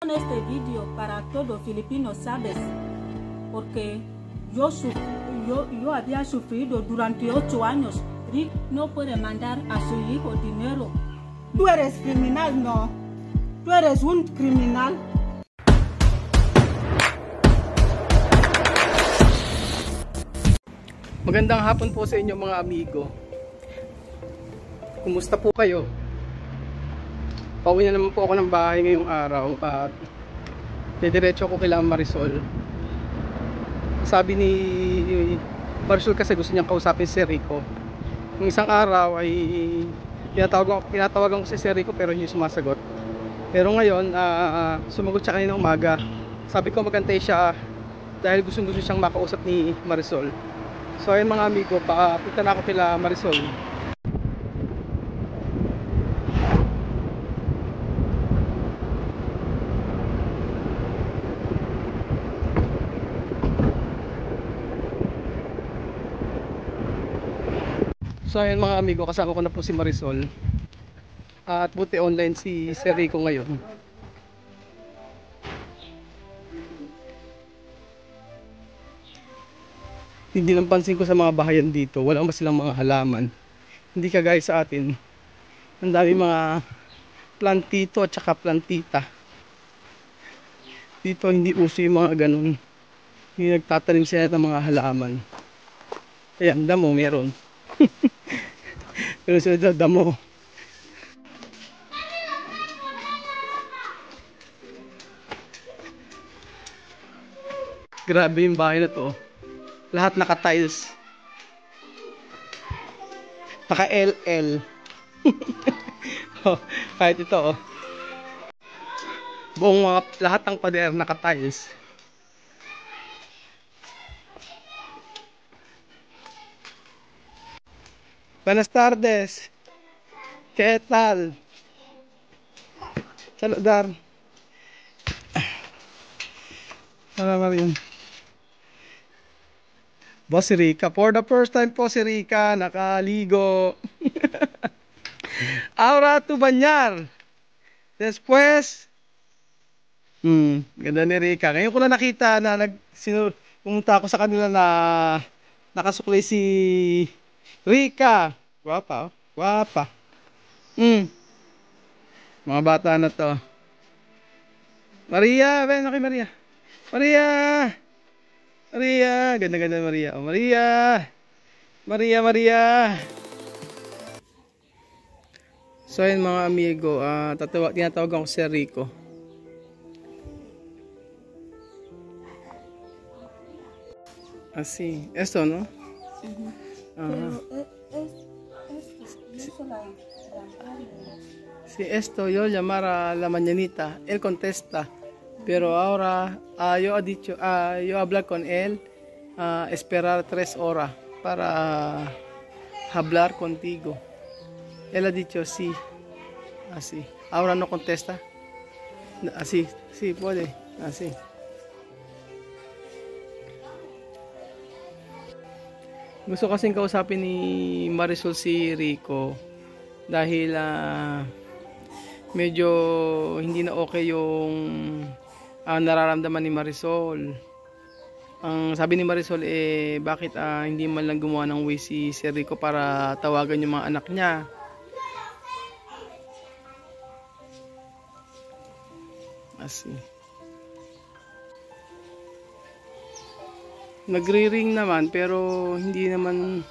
Este vídeo para todo filipino, ¿sabes? Porque yo había sufrido durante 8 años. Rick no puede mandar a su hijo dinero. Tú eres criminal, no. Tú eres un criminal. Magandang hapon po sa inyo mga amigo. Kumusta po kayo? Pauwi na naman po ako ng bahay ngayong araw at didiretso ko kila Marisol. Sabi ni Marisol kasi gusto niyang kausapin si Rico. Yung isang araw ay tinatawagan ko si Rico pero hindi sumasagot. Pero ngayon sumagot siya kanina umaga. Sabi ko magantay siya dahil gusto siyang makausap ni Marisol. So ayun mga amigo, papunta na ako kila Marisol. So ayun mga amigo, kasama ko na po si Marisol. At buti online si Rico ngayon. Hindi nang pansin ko sa mga bahayan dito, wala mas silang mga halaman. Hindi kagaya sa atin. Ang dami mga plantito at saka plantita. Dito hindi uso yung mga ganun. Hindi nagtatanim sila ng mga halaman. Ayan, damo meron. Pero sila damo. Grabe yung bahay na to. Lahat naka-tiles. Naka-LL. Oh, kahit ito oh. Buong lahat ng pader naka-tiles. Buenas tardes. ¿Qué tal? Saludar. Salamat yun. Boss si Rica. For the first time po si Rica nakaligo. Ahora tu bañar. Después. Ganda ni Rica. Ngayon ko na nakita na pumunta ako sa kanila na nakasuklay si Rica. Guwapa oh. Guwapa. Mga bata na to. Maria, ven okay Maria. Maria. Maria, ganda-ganda Maria. Oh, Maria. Maria. So ayun mga amigo, tinatawagan ko si Rico. Así, esto, ¿no? Si esto yo llamar a la mañanita, él contesta. Pero ahora yo hablar con él, esperar 3 horas para hablar contigo. Él ha dicho sí, así. Ahora no contesta. Así, sí puede, así. Gusto kasing kausapin ni Marisol si Rico dahil medyo hindi na okay yung nararamdaman ni Marisol. Ang sabi ni Marisol bakit hindi man lang gumawa ng way si Rico para tawagan yung mga anak niya. Asi. Nagri-ring naman pero hindi naman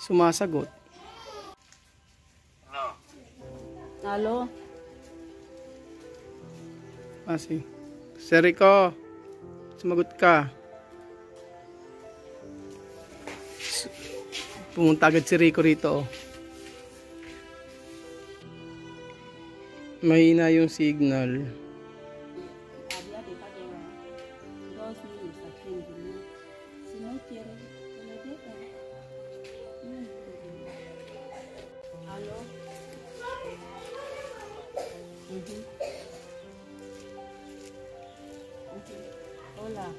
sumasagot. Hello? Asi. Rico, sumagot ka. Pumunta agad si Rico rito. Mahina yung signal. Hola.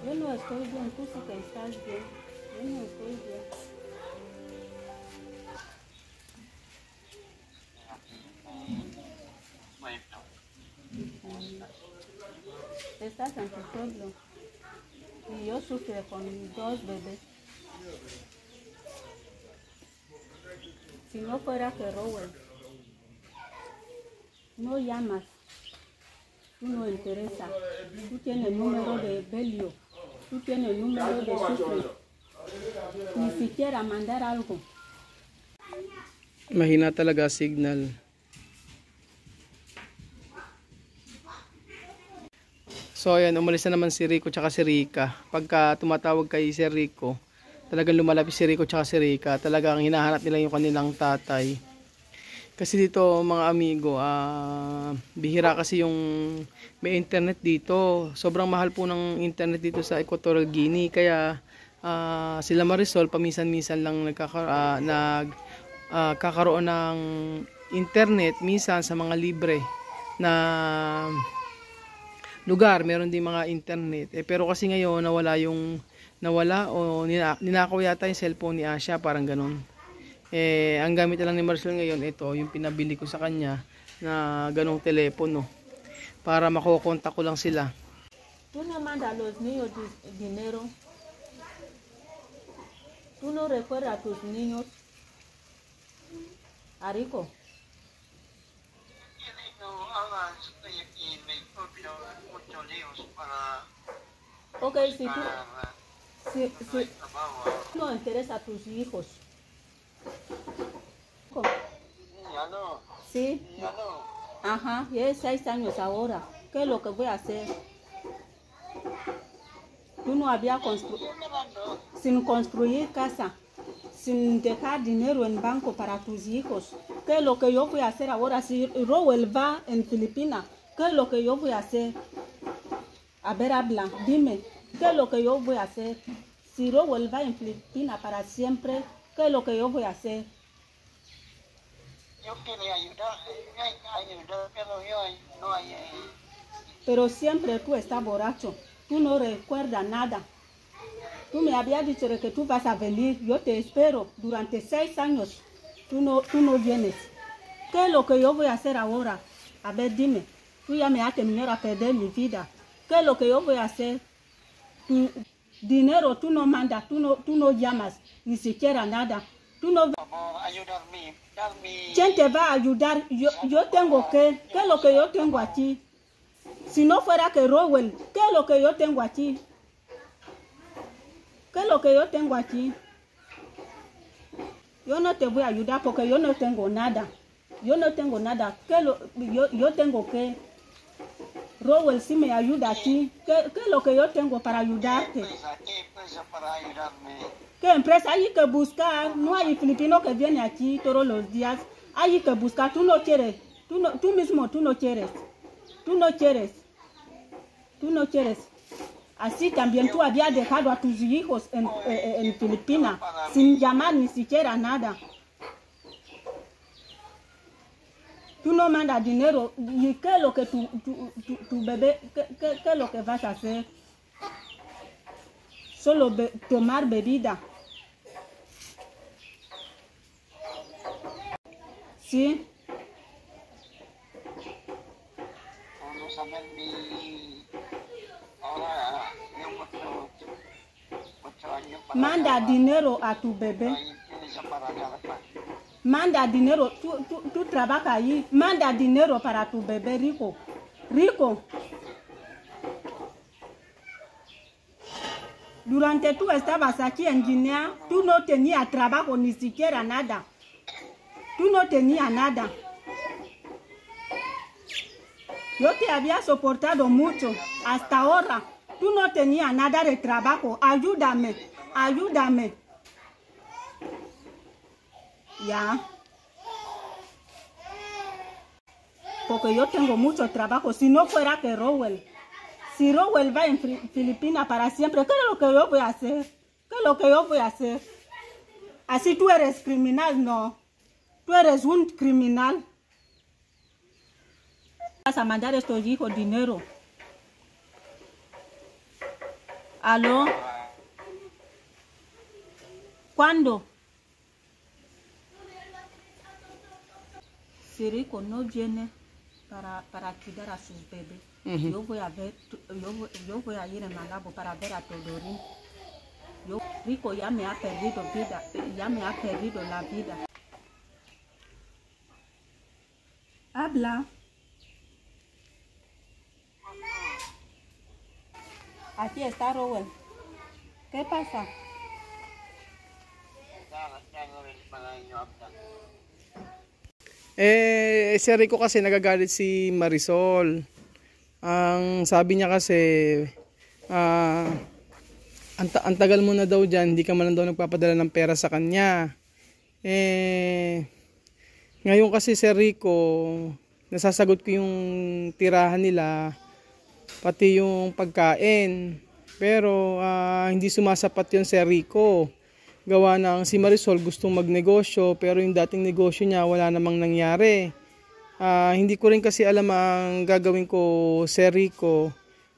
Yo no estoy bien, tú sí que estás bien. Yo no estoy bien. estás en tu pueblo y yo sufro con 2 bebés. Si no fuera que Rowell no llamas, tú no interesas, tú tienes el número de Belio, tú tienes el número de Sufre, ni siquiera mandar algo. Mahina talaga signal. So ayan, umalis na naman si Rico tsaka si Rica. Pagka tumatawag kay si Rico, talagang lumalapit si Rico tsaka si Rica. Talagang hinahanap nila yung kanilang tatay. Kasi dito mga amigo, bihira kasi yung may internet dito. Sobrang mahal po ng internet dito sa Equatorial Guinea. Kaya sila Marisol paminsan-minsan lang nagkakaroon ng internet. Minsan sa mga libre na lugar, meron din mga internet. Pero kasi ngayon nawala o ninakaw yata yung cellphone ni Asha, parang ganun. Ang gamit na lang ni Marisol ngayon, ito, yung pinabili ko sa kanya na ganong telepono para makokontak ko lang sila. Tú no mandas a los niños dinero. Tú no recuerdas a tus niños. A Rico. Ok, si no interesa a tus hijos. Ya no. Sí. Ya no. Ajá, ya es 6 años ahora. ¿Qué es lo que voy a hacer? Tú no habías sin construir casa, sin dejar dinero en banco para tus hijos. ¿Qué es lo que yo voy a hacer ahora? Si Rowell va en Filipinas, ¿qué es lo que yo voy a hacer? A ver, habla, dime, ¿qué es lo que yo voy a hacer? Si Rowell va en Filipinas para siempre, ¿qué es lo que yo voy a hacer? Yo quería ayudar, pero yo no hay. Pero siempre tú estás borracho, tú no recuerdas nada. Tú me habías dicho que tú vas a venir, yo te espero durante 6 años, tú no vienes. ¿Qué es lo que yo voy a hacer ahora? A ver, dime, tú ya me has terminado a perder mi vida. ¿Qué es lo que yo voy a hacer? Tu dinero tú no mandas, tú no llamas, ni siquiera nada. Tú no Ayudarme, darme. ¿Quién te va a ayudar? Yo tengo ¿qué es lo que yo tengo aquí? Si no fuera que Rowell, ¿qué es lo que yo tengo aquí? ¿Qué es lo que yo tengo aquí? Yo no te voy a ayudar porque yo no tengo nada. Yo no tengo nada. Yo tengo que. Rowell sí me ayuda aquí. ¿Qué es lo que yo tengo para ayudarte? ¿Qué empresa para ayudarme? ¿Qué empresa? Hay que buscar. No hay filipino que viene aquí todos los días. Hay que buscar. Tú no quieres. Tú mismo, tú no quieres. Tú no quieres. Tú no quieres. Así también tú habías dejado a tus hijos en Filipinas sin llamar ni siquiera nada. Tú no mandas dinero. ¿Y qué es lo que tu bebé, qué es lo que vas a hacer? Solo tomar bebida. ¿Sí? Vamos a ver ahora yo 8 años para Manda dinero a tu bebé. Manda dinero, tú trabajas ahí. Manda dinero para tu bebé, Rico. Rico. Durante tú estabas aquí en Guinea, tú no tenías trabajo ni siquiera nada. Tú no tenías nada. Yo te había soportado mucho. Hasta ahora, tú no tenías nada de trabajo. Ayúdame, ayúdame. Ya. Porque yo tengo mucho trabajo. Si no fuera que Rowell. Si Rowell va en Filipinas para siempre, ¿qué es lo que yo voy a hacer? ¿Qué es lo que yo voy a hacer? Así tú eres criminal, no. Tú eres un criminal. Vas a mandar a estos hijos dinero. ¿Aló? ¿Cuándo? Si Rico no viene, para cuidar a sus bebés. Ujú. Yo voy a ver, yo voy a ir en Malabo para ver a Todorín. Rico ya me ha perdido vida, ya me ha perdido la vida. Habla. Aquí está Rowell. ¿Qué pasa? Si Rico kasi nagagalit si Marisol. Ang sabi niya kasi, ang tagal mo na daw dyan, hindi ka man lang daw nagpapadala ng pera sa kanya. Ngayon kasi si Rico, nasasagot ko yung tirahan nila, pati yung pagkain. Pero hindi sumasapat yun si Rico. Gawa ng si Marisol gustong magnegosyo, pero yung dating negosyo niya wala namang nangyari. Hindi ko rin kasi alam ang gagawin ko si Rico,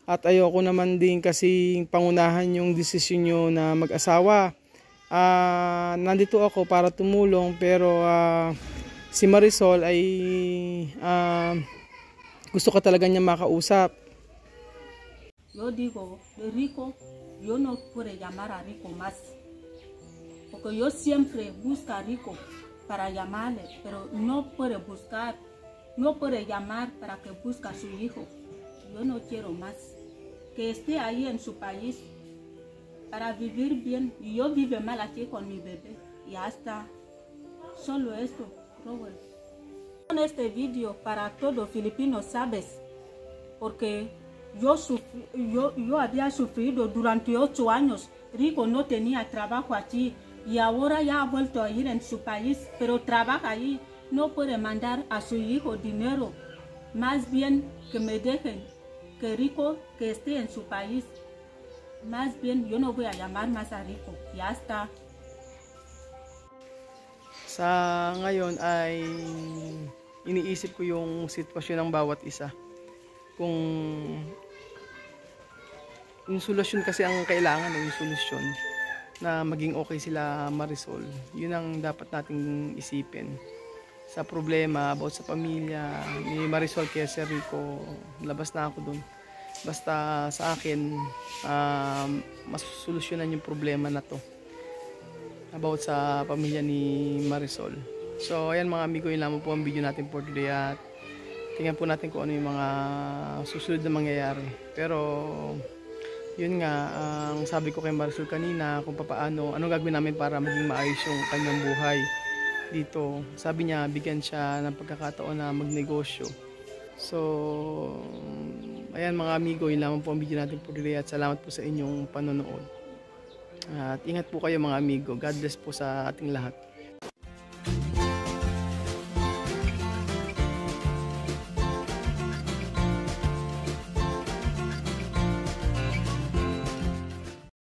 at ayoko naman din kasi pangunahan yung desisyon nyo na mag-asawa. Nandito ako para tumulong, pero si Marisol ay gusto ka talaga niya makausap. Yo digo, de Rico, yo no puedo llamar a Rico más. Porque yo siempre busco a Rico para llamarle, pero no puede buscar, no puede llamar para que busque a su hijo. Yo no quiero más. Que esté ahí en su país para vivir bien. Y yo vivo mal aquí con mi bebé. Y hasta solo esto, Robert. Con este video para todos filipinos, ¿sabes? Porque yo había sufrido durante 8 años. Rico no tenía trabajo aquí. Y ahora ya ha vuelto a ir en su país, pero trabaja ahí, no puede mandar a su hijo dinero. Más bien que me dejen, que Rico que esté en su país. Más bien yo no voy a llamar más a Rico, ya está. Sa ngayon ay iniisip ko yung sitwasyon ng bawat isa. Kung yung solusyon kasi ang kailangan, yung solusyon na maging okay sila Marisol, yun ang dapat nating isipin sa problema about sa pamilya ni Marisol kaya si Rico. Labas na ako dun, basta sa akin mas solusyonan yung problema na to about sa pamilya ni Marisol. So ayan mga amigo, yun lamang po ang video natin for today, at tingnan po natin kung ano yung mga susunod na mangyayari. Pero yun nga, ang sabi ko kay Marisol kanina, kung paano, anong gagawin namin para maging maayos yung kanyang buhay dito. Sabi niya, bigyan siya ng pagkakataon na magnegosyo. So, ayan mga amigo, yun lamang po ang video natin for today, at salamat po sa inyong panonood. At ingat po kayo mga amigo. God bless po sa ating lahat.